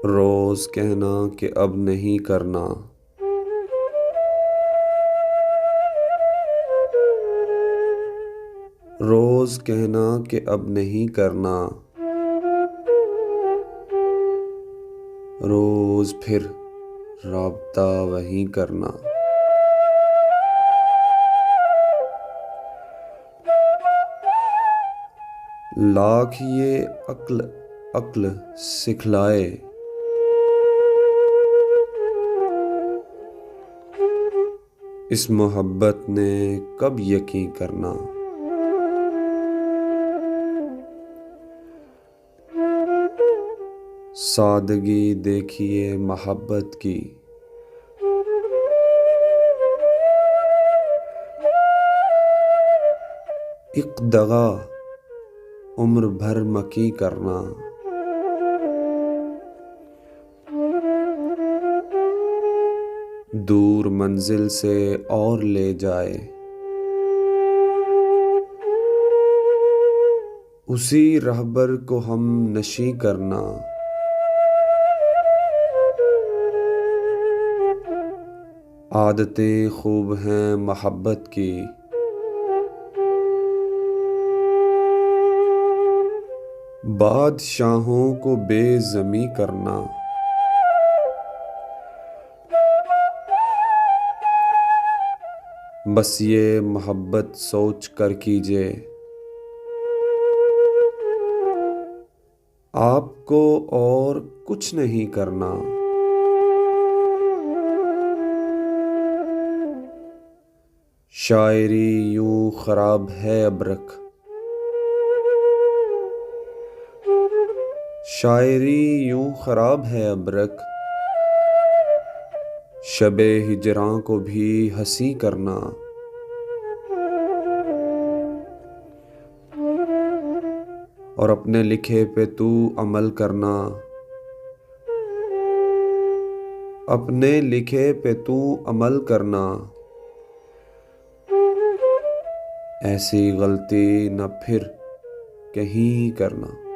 روز کہنا کہ اب نہیں کرنا، روز کہنا کہ اب نہیں کرنا، روز پھر رابطہ وہیں کرنا۔ لاکھ یہ عقل سکھلائے، اس محبت نے کب یقین کرنا۔ سادگی دیکھیے محبت کی، ایک دغا عمر بھر مکی کرنا۔ دور منزل سے اور لے جائے، اسی رہبر کو ہم نشیں کرنا۔ عادتیں خوب ہیں محبت کی، بادشاہوں کو بے زمی کرنا۔ بس یہ محبت سوچ کر کیجئے، آپ کو اور کچھ نہیں کرنا۔ شاعری یوں خراب ہے ابرک، شاعری یوں خراب ہے ابرک، شب ہجراں کو بھی ہنسی کرنا۔ اور اپنے لکھے پہ تو عمل کرنا، اپنے لکھے پہ تو عمل کرنا۔ ایسی غلطی نہ پھر کہیں کرنا۔